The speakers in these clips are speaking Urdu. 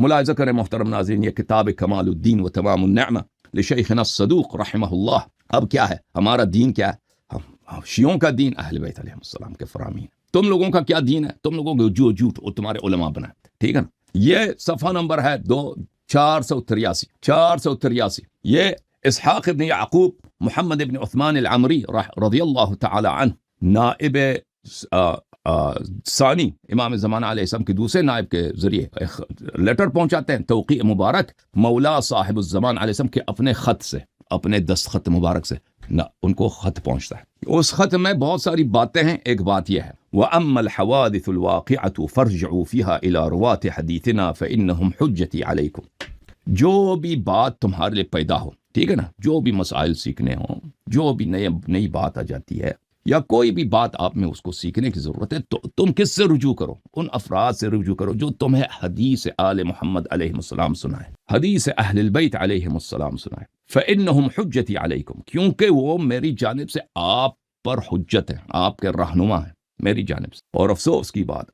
ملاحظہ کریں محترم ناظرین، یہ کتاب کمال الدین و تمام النعمہ لشیخنا الصدوق رحمہ اللہ. اب کیا ہے ہمارا دین؟ کیا ہے؟ شیعوں کا دین اہل بیت علیہ السلام کے فرامین. تم لوگوں کا کیا دین ہے؟ تم لوگوں کو جو جھوٹ اور تمہارے علماء بنائے. ٹھیک ہے نا. یہ صفحہ نمبر ہے 483. یہ اسحاق ابن یعقوب محمد ابن عثمان العمری رضی اللہ تعالی عنہ، نائب ثانی امام زمانہ علیہ السلام کے دوسرے نائب کے ذریعے لیٹر پہنچاتے ہیں، توقیع مبارک مولا صاحب الزمان علیہ السلام کے اپنے خط سے، اپنے دستخط مبارک سے نہ ان کو خط پہنچتا ہے. اس خط میں بہت ساری باتیں ہیں. ایک بات یہ ہے وَأَمَّا الْحَوَادِثُ الْوَاقِعَةُ فَارْجِعُوا فِيهَا إِلَى رُوَاةِ حَدِيثِنَا فَإِنَّهُمْ حُجَّتِي عَلَيْكُمْ. جو بھی بات تمہارے لیے پیدا ہو، ٹھیک ہے نا، جو بھی مسائل سیکھنے ہوں، جو بھی نئی بات آ جاتی ہے یا کوئی بھی بات آپ میں اس کو سیکھنے کی ضرورت ہے، تو تم کس سے رجوع کرو؟ ان افراد سے رجوع کرو جو تمہیں حدیث آل محمد علیہ السلام سنائے، حدیث اہل البیت علیہ السلام سنائے. فإنہم حجتی علیکم، کیونکہ وہ میری جانب سے آپ پر حجت ہے، آپ کے رہنما ہیں میری جانب سے. اور افسوس کی بات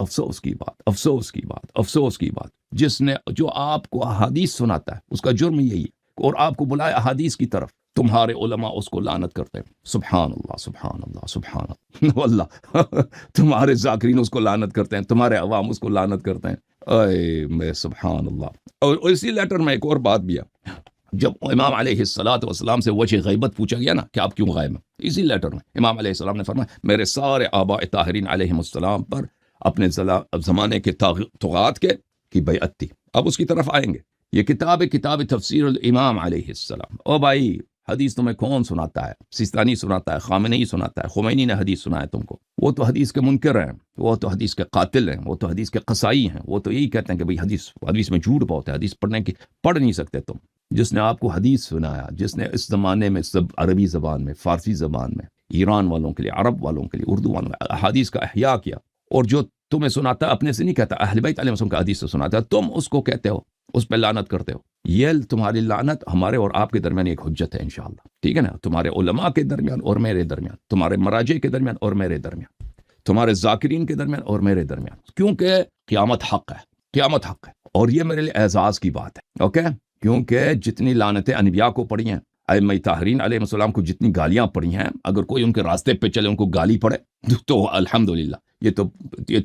جو آپ کو احادیث سناتا ہے اس کا جرم یہی ہے، اور آپ کو بلائے احادیث کی طرف، تمہارے علماء اس کو لعنت کرتے ہیں. سبحان اللہ واللہ تمہارے ذاکرین اس کو لعنت کرتے ہیں، تمہارے عوام اس کو لعنت کرتے ہیں. اے میں سبحان اللہ. اور اسی لیٹر میں ایک اور بات بھی ہے، جب امام علیہ السلام سے وجہ غیبت پوچھا گیا نا کہ آپ کیوں غائب ہیں، اسی لیٹر میں امام علیہ السلام نے فرمایا میرے سارے آباء طاہرین علیہ السلام پر اپنے زمانے کے طغات کی بیعت تھی. اب اس کی طرف آئیں گے. یہ کتاب تفسیر الامام علیہ السلام. او بھائی، حدیث تمہیں کون سناتا ہے؟ سیستانی سناتا ہے، خامنئی سناتا ہے، خمینی نے حدیث سنایا تم کو. وہ تو حدیث کے منکر ہیں، وہ تو حدیث کے قاتل ہیں، وہ تو حدیث کے قصائی ہیں. وہ تو یہی کہتے ہیں کہ بھئی حدیث میں جھوٹ بہت ہے، حدیث پڑھ نہیں سکتے تم. جس نے آپ کو حدیث سنایا، جس نے اس زمانے میں سب عربی زبان میں، فارسی زبان میں، ایران والوں کے لیے، عرب والوں کے لیے، اردو والوں کے حدیث کا احیاء کیا، اور جو تمہیں سناتا اپنے سے نہیں کہتا، اہل بیت علیہ السلام کا حدیث سے سناتا ہے، تم اس کو کہتے ہو، اس پہ لعنت کرتے ہو. یہ تمہاری لعنت ہمارے اور آپ کے درمیان ایک حجت ہے انشاءاللہ. ٹھیک ہے نا. تمہارے علماء کے درمیان اور میرے درمیان، تمہارے مراجع کے درمیان اور میرے درمیان، تمہارے ذاکرین کے درمیان اور میرے درمیان، کیونکہ قیامت حق ہے. اور یہ میرے لیے اعزاز کی بات ہے. اوکے. کیونکہ جتنی لعنتیں انبیاء کو پڑی ہیں، ائمہ طاہرین علیہ السلام کو جتنی گالیاں پڑی ہیں، اگر کوئی ان کے راستے پہ چلے ان کو گالی پڑے تو الحمدللہ، یہ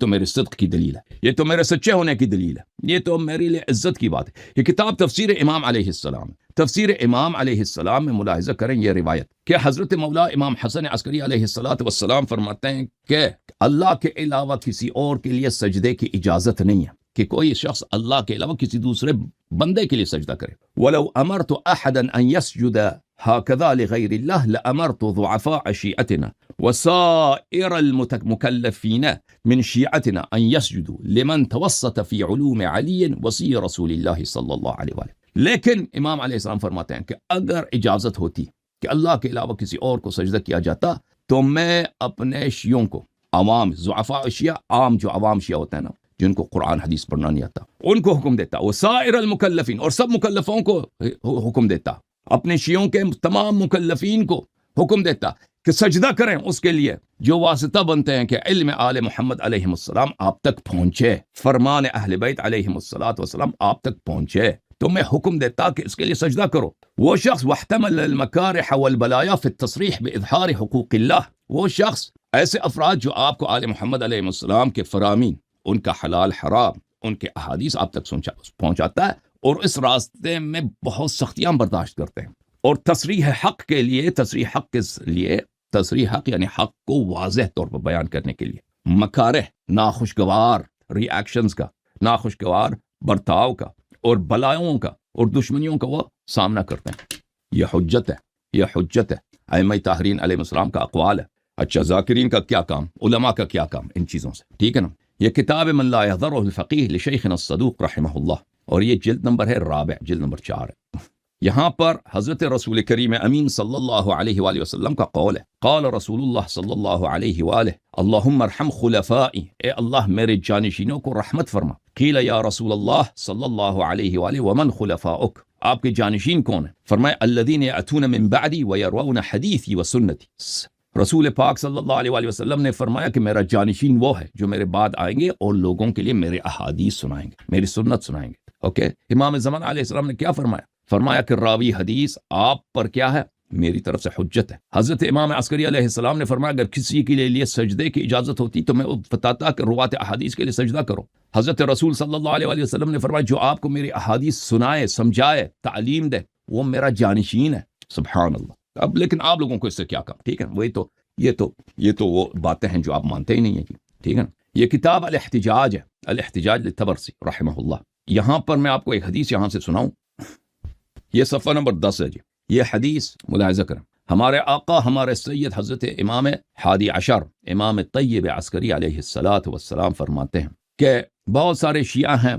تو میرے صدق کی دلیل ہے، یہ تو میرے سچے ہونے کی دلیل ہے، یہ تو میرے لیے عزت کی بات ہے. یہ کتاب تفسیر امام علیہ السلام. تفسیر امام علیہ السلام میں ملاحظہ کریں یہ روایت کہ حضرت مولا امام حسن عسکری علیہ السلام فرماتے ہیں کہ اللہ کے علاوہ کسی اور کے لیے سجدے کی اجازت نہیں ہے، کہ کوئی شخص اللہ کے علاوہ کسی دوسرے بندے کے لیے سجدہ کرے. وَلَوْ أَمَرْتُ أَحَدًا أَن يَسْجُدَ هَكَذَا لِغَيْرِ اللَّهِ لَأَمَرْتُ ضُعَفَاءَ شِيعَتِنَا وَسَائِرَ الْمُكَلَّفِينَ مِنْ شِيعَتِنَا أَن يَسْجُدُوا لِمَنْ تَوَسَّطَ فِي عُلُومِ عَلِيٍّ وَصِيِّ رَسُولِ اللَّهِ صلی اللہ علیہ وآلہ. لیکن امام علیہ السلام فرماتے ہیں کہ اگر اجازت ہوتی کہ اللہ کے علاوہ کسی اور کو سجدہ کیا جاتا، تو میں اپنے شیعوں کو، عوام ضعفاء شیعہ، عام جو عوام شیعہ ہوتے ہیں نا، جن کو قرآن حدیث پڑھنا نہیں آتا، ان کو حکم دیتا، وہ سائر المکلفین، اور سب مکلفوں کو حکم دیتا، اپنے شیعوں کے تمام مکلفین کو حکم دیتا کہ سجدہ کریں اس کے لیے جو واسطہ بنتے ہیں کہ علم آل محمد علیہ السلام آپ تک پہنچے، فرمان اہل بیت علیہ السلام آپ تک پہنچے. تو میں حکم دیتا کہ اس کے لیے سجدہ کرو. وہ شخص واحتمل المکارح والبلایا فی التصریح باظہار حقوق اللہ، وہ شخص، ایسے افراد جو آپ کو آل محمد علیہ السلام کے فرامین، ان کا حلال حرام، ان کے احادیث آپ تک پہنچاتا ہے، اور اس راستے میں بہت سختیاں برداشت کرتے ہیں، اور تصریح حق یعنی حق کو واضح طور پر بیان کرنے کے لیے مکارہ، ناخوشگوار ری ایکشنز کا، ناخوشگوار برتاؤ کا، اور بلائیوں کا اور دشمنیوں کا وہ سامنا کرتے ہیں. یہ حجت ہے. ائمہ طاہرین علیہ السلام کا اقوال ہے. اچھا، ذاکرین کا کیا کام، علماء کا کیا کام ان چیزوں سے؟ ٹھیک ہے نا. یہ کتاب من لا يحضره الفقیہ لشیخنا الصدوق رحمہ اللہ، اور یہ جلد نمبر ہے 4، جلد نمبر 4 ہے. یہاں پر حضرت رسول کریم امین صلی اللہ علیہ وآلہ وسلم کا قول ہے. قال رسول اللہ صلی اللہ علیہ وآلہ اللہم ارحم خلفائی، اے اللہ میرے جانشینوں کو رحمت فرما. قیل یا رسول اللہ صلی اللہ علیہ وآلہ ومن خلفاؤک، آپ کے جانشین کون ہیں؟ فرمائے الذین یأتون من بعدی ویروون حدیثی وسنتی. رسول پاک صلی اللہ علیہ وآلہ وسلم نے فرمایا کہ میرا جانشین وہ ہے جو میرے بعد آئیں گے اور لوگوں کے لیے میرے احادیث سنائیں گے، میری سنت سنائیں گے. اوکے، امام زمان علیہ السلام نے کیا فرمایا؟ فرمایا کہ راوی حدیث آپ پر کیا ہے؟ میری طرف سے حجت ہے۔ حضرت امام عسکری علیہ السلام نے فرمایا اگر کسی کے لیے سجدے کی اجازت ہوتی تو میں بتاتا کہ روات احادیث کے لیے سجدہ کرو۔ حضرت رسول صلی اللہ علیہ وسلم نے فرمایا جو آپ کو میری احادیث سنائے، سمجھائے، تعلیم دے، وہ میرا جانشین ہے۔ سبحان اللہ۔ اب لیکن آپ لوگوں کو اس سے کیا کام؟ ٹھیک ہے، وہی تو یہ تو وہ باتیں ہیں جو آپ مانتے ہی نہیں ہیں۔ ٹھیک ہے، یہ کتاب الاحتجاج ہے، الاحتجاج للطبرسی رحمہ اللہ۔ یہاں پر میں آپ کو ایک حدیث یہاں سے سناؤں، یہ صفحہ نمبر 10 ہے جی۔ یہ حدیث ملاحظہ کریں، ہمارے آقا ہمارے سید حضرت امام حادی عشر امام طیب عسکری علیہ السلام فرماتے ہیں کہ بہت سارے شیعہ ہیں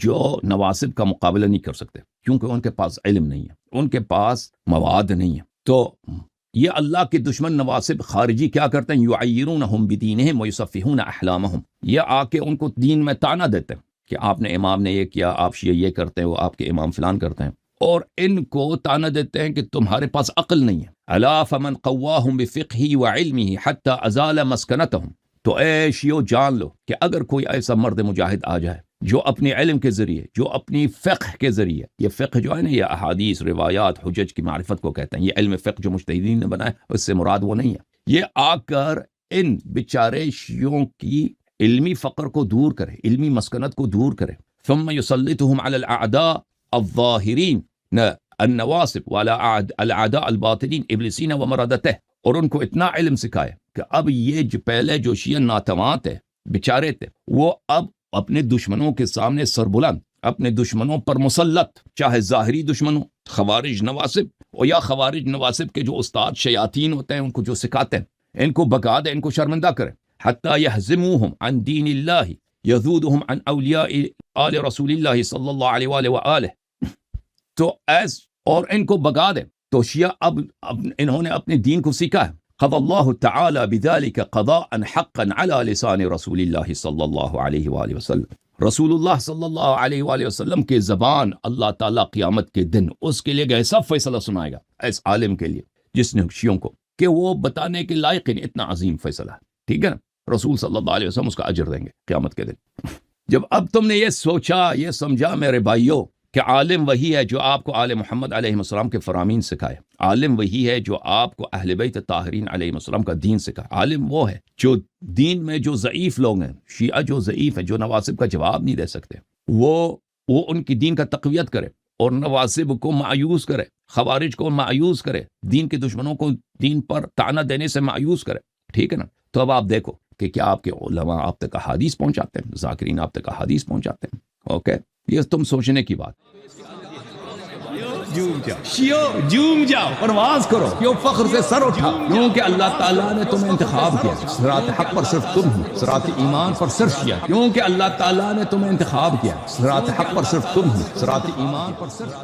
جو نواسب کا مقابلہ نہیں کر سکتے کیونکہ ان کے پاس علم نہیں ہے، ان کے پاس مواد نہیں ہے۔ تو یہ اللہ کے دشمن نواسب خارجی کیا کرتے ہیں؟ یعیرونہم بدینہم ویصفحون احلامہم، یہ آ کے ان کو دین میں طعنہ دیتے ہیں کہ آپ نے امام نے یہ کیا، آپ شیعہ یہ کرتے ہیں، وہ آپ کے امام فلان کرتے ہیں، اور ان کو طعنہ دیتے ہیں کہ تمہارے پاس عقل نہیں ہے۔ الا فمن قواہم بفقہ وعلمہ حتی ازال مسکنتہم، تو اے شیعو جان لو کہ اگر کوئی ایسا مرد مجاہد آ جائے جو اپنے علم کے ذریعے، جو اپنی فقہ کے ذریعے، یہ فقہ جو ہے نا یہ احادیث، روایات، حجج کی معرفت کو کہتے ہیں، یہ علم فقہ جو مجتہدین نے بنایا اس سے مراد وہ نہیں ہے۔ یہ آ کر ان بیچارے شیعوں کی علمی فقر کو دور کرے، علمی مسکنت کو دور کرے۔ ثم یسلطہم علی الاعداء الظاہرین النواسب وعلی الاعداء الباطنین ابلیسین ومردتہ، اور ان کو اتنا علم سکھائے کہ اب یہ جو پہلے جو شیعہ ناتواں تھے، بیچارے تھے، وہ اب اپنے دشمنوں کے سامنے سربلند، اپنے دشمنوں پر مسلط، چاہے ظاہری دشمن ہو، خوارج نواسب، اور یا خوارج نواسب کے جو استاد شیاطین ہوتے ہیں ان کو جو سکھاتے ہیں، ان کو بگا دے، ان کو شرمندہ کرے۔ حتی یہزموہم عن دین اللہ یذودہم عن اولیاء آل رسول اللہ صلی اللہ علیہ وآلہ وآلہ، تو اور ان کو بگا دے۔ تو شیعہ اب انہوں نے اپنے دین کو سیکھا ہے۔ قضى اللہ تعالی بذلك قضاء حقا على لسان رسول اللہ صلی اللہ علیہ وآلہ وسلم، رسول اللہ صلی اللہ علیہ وآلہ وسلم کے زبان اللہ تعالیٰ قیامت کے دن اس کے لیے ایسا فیصلہ سنائے گا، اس عالم کے لیے جس نے شیعوں کو، کہ وہ بتانے کے لائق نہیں، اتنا عظیم فیصلہ ہے۔ ٹھیک ہے نا، رسول صلی اللہ علیہ وسلم اس کا اجر دیں گے قیامت کے دن۔ جب اب تم نے یہ سوچا، یہ سمجھا میرے بھائیوں کہ عالم وہی ہے جو آپ کو آل محمد علیہ السلام کے فرامین سکھائے، عالم وہی ہے جو آپ کو اہل بیت طاہرین علیہ السلام کا دین سکھائے، عالم وہ ہے جو دین میں جو ضعیف لوگ ہیں، شیعہ جو ضعیف ہیں، جو نواسب کا جواب نہیں دے سکتے، وہ ان کی دین کا تقویت کرے اور نواسب کو مایوس کرے، خوارج کو مایوس کرے، دین کے دشمنوں کو دین پر طعنہ دینے سے مایوس کرے۔ ٹھیک ہے نا، تو اب آپ دیکھو کہ کیا آپ کے علماء آپ تک احادیث پہنچاتے ہیں، ذاکرین آپ تک احادیث پہنچاتے ہیں۔ اوکے، یہ تم سوچنے کی بات۔ جوم جاؤ، پرواز کرو، کیوں فخر سے سر اٹھا، کیونکہ اللہ تعالیٰ نے تمہیں انتخاب کیا، صراط حق پر صرف تم ہو، صراط ایمان پر صرف کیا، کیونکہ اللہ تعالیٰ نے تمہیں انتخاب کیا، صراط حق پر صرف تم ہو، صراط ایمان پر صرف